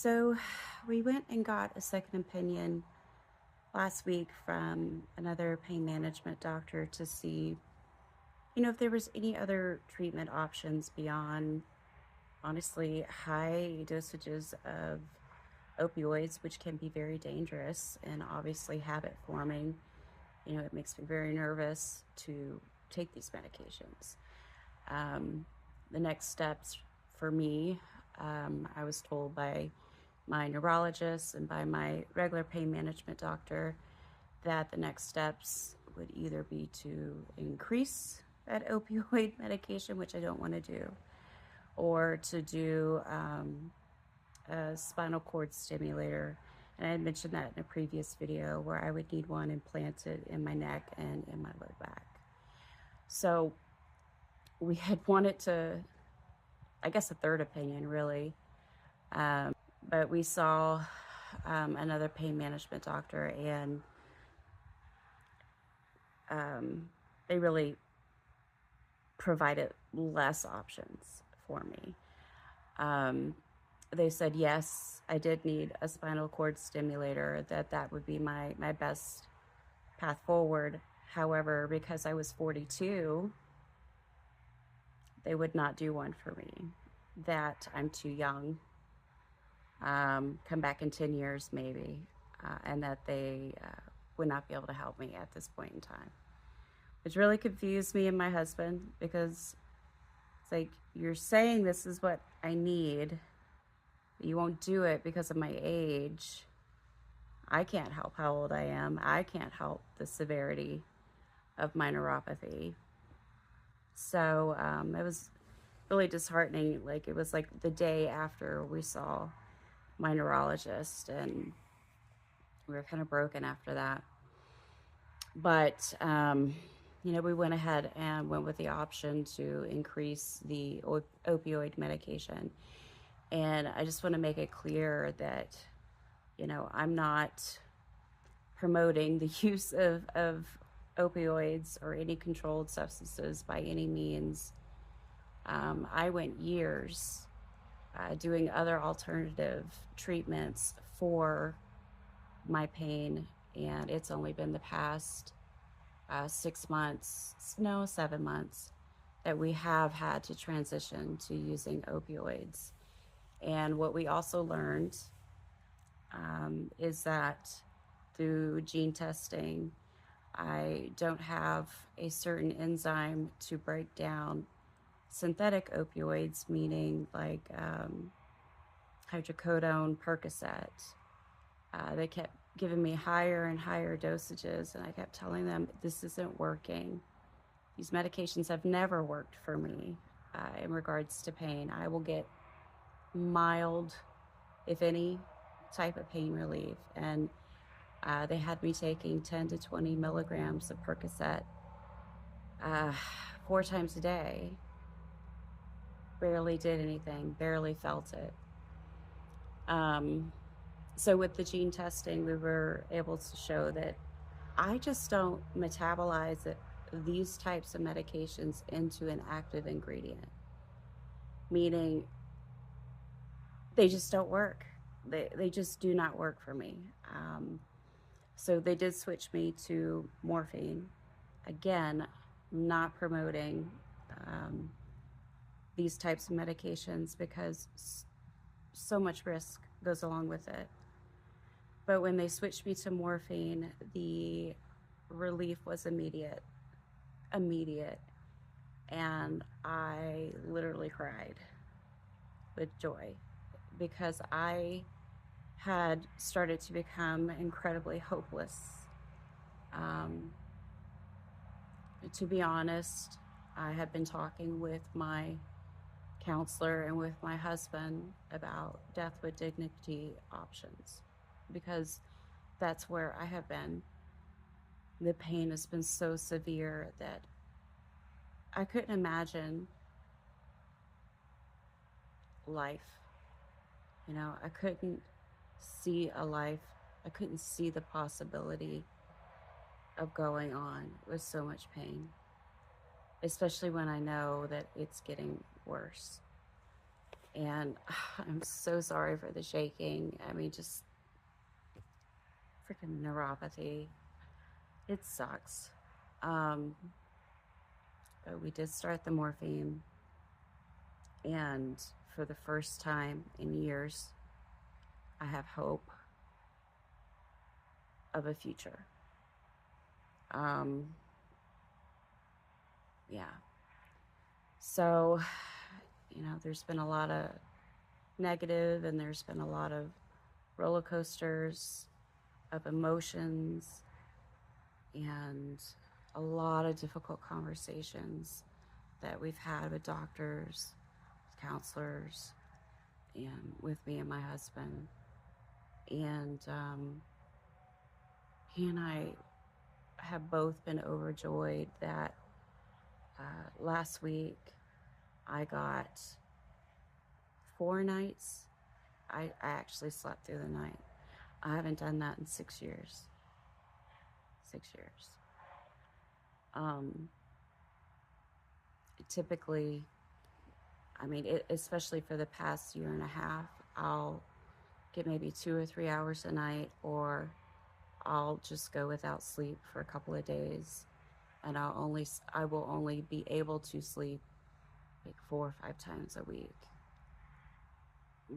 So we went and got a second opinion last week from another pain management doctor to see, if there was any other treatment options beyond honestly high dosages of opioids, which can be very dangerous and obviously habit forming. It makes me very nervous to take these medications. Um, the next steps for me, I was told by my neurologist and by my regular pain management doctor that the next steps would either be to increase that opioid medication, which I don't want to do, or to do a spinal cord stimulator. And I had mentioned that in a previous video where I would need one implanted in my neck and in my low back. So we had wanted to, I guess, a third opinion really. But we saw another pain management doctor, and they really provided less options for me. They said, yes, I did need a spinal cord stimulator, that would be my best path forward. However, because I was 42, they would not do one for me, that I'm too young, come back in 10 years maybe, and that they would not be able to help me at this point in time, which really confused me and my husband, because it's like, you're saying this is what I need, but you won't do it because of my age. I can't help how old I am. I can't help the severity of my neuropathy. So it was really disheartening. Like, it was like the day after we saw my neurologist, and we were kind of broken after that. But we went ahead and went with the option to increase the opioid medication. And I just want to make it clear that, I'm not promoting the use of opioids or any controlled substances by any means. I went years doing other alternative treatments for my pain, and it's only been the past 6 months, no, 7 months, that we have had to transition to using opioids. And what we also learned is that through gene testing, I don't have a certain enzyme to break down synthetic opioids, meaning like hydrocodone, Percocet. They kept giving me higher and higher dosages, and I kept telling them, this isn't working. These medications have never worked for me in regards to pain. I will get mild, if any, type of pain relief. And they had me taking 10 to 20 milligrams of Percocet 4 times a day. Barely did anything, barely felt it. So with the gene testing, we were able to show that I just don't metabolize these types of medications into an active ingredient, meaning they just don't work. They just do not work for me. So they did switch me to morphine. Again, not promoting these types of medications because so much risk goes along with it. But when they switched me to morphine, the relief was immediate. And I literally cried with joy, because I had started to become incredibly hopeless. To be honest, I had been talking with my counselor and with my husband about death with dignity options, because that's where I have been. The pain has been so severe that I couldn't imagine life. I couldn't see a life. I couldn't see the possibility of going on with so much pain, especially when I know that it's getting worse. And I'm so sorry for the shaking. I mean, just freaking neuropathy. It sucks. Um, but we did start the morphine, and for the first time in years, I have hope of a future. Um, yeah. So, there's been a lot of negative, and there's been a lot of roller coasters of emotions, and a lot of difficult conversations that we've had with doctors, counselors, and with me and my husband. And he and I have both been overjoyed that last week I got 4 nights. I actually slept through the night. I haven't done that in 6 years. 6 years. Um, Typically, I mean, especially for the past year and a half, I'll get maybe 2 or 3 hours a night, or I'll just go without sleep for a couple of days, and I will only be able to sleep like 4 or 5 times a week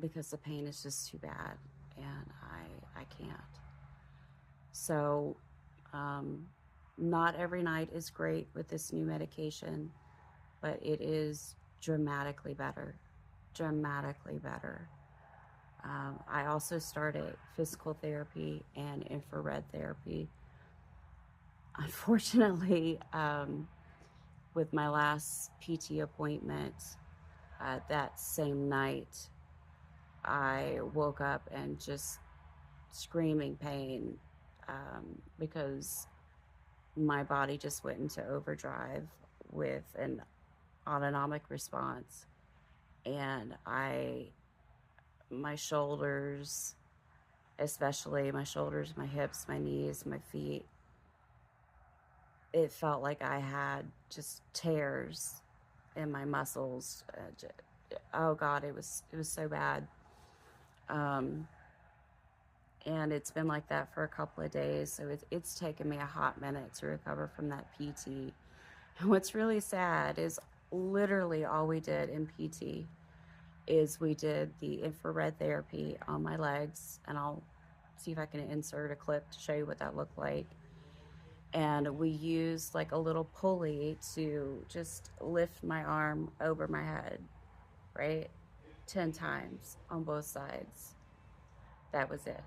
because the pain is just too bad, and I can't. So, um, not every night is great with this new medication, but it is dramatically better. Dramatically better. I also started physical therapy and infrared therapy. Unfortunately, with my last PT appointment, that same night, I woke up and just screaming pain, because my body just went into overdrive with an autonomic response. And my shoulders, especially my shoulders, my hips, my knees, my feet, it felt like I had just tears in my muscles. Oh God, it was so bad. Um, and it's been like that for a couple of days. So it's taken me a hot minute to recover from that PT. And what's really sad is literally all we did in PT is we did the infrared therapy on my legs, and I'll see if I can insert a clip to show you what that looked like. And we used like a little pulley to just lift my arm over my head, right? 10 times on both sides. That was it.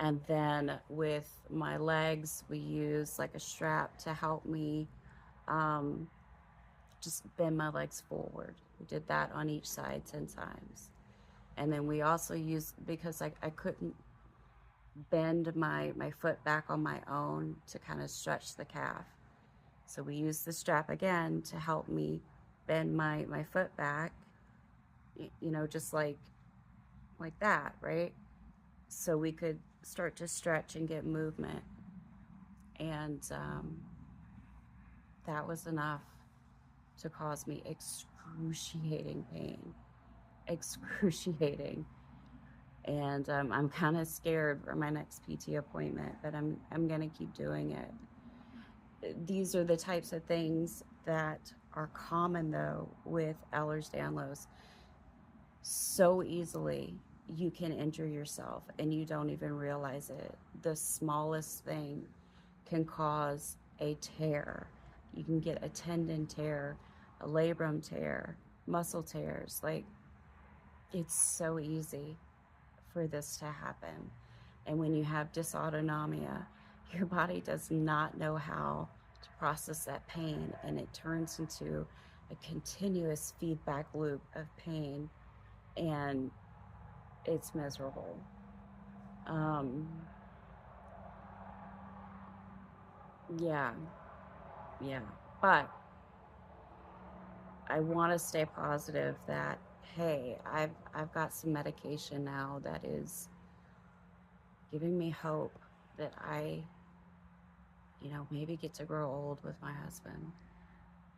And then with my legs, we used like a strap to help me um, just bend my legs forward. We did that on each side 10 times. And then we also used, because I couldn't bend my foot back on my own to kind of stretch the calf. So we used the strap again to help me bend my foot back, just like that, right? So we could start to stretch and get movement. And that was enough to cause me excruciating pain. Excruciating. And I'm kind of scared for my next PT appointment, but I'm gonna keep doing it. These are the types of things that are common though with Ehlers-Danlos. So easily you can injure yourself and you don't even realize it. The smallest thing can cause a tear. You can get a tendon tear, a labrum tear, muscle tears. Like, it's so easy for this to happen. And when you have dysautonomia, your body does not know how to process that pain, and it turns into a continuous feedback loop of pain, and it's miserable. Um, yeah, yeah. But I want to stay positive that, hey, I've got some medication now that is giving me hope that I, maybe get to grow old with my husband.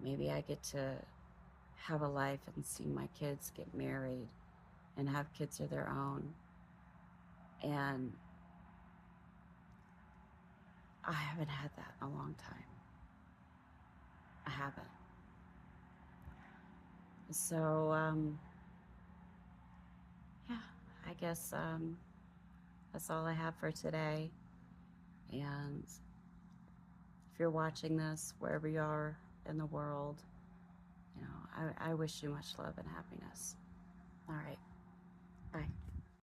Maybe I get to have a life and see my kids get married and have kids of their own. And I haven't had that in a long time. I haven't. So, yeah, I guess that's all I have for today. And if you're watching this, wherever you are in the world, I wish you much love and happiness. All right. Bye.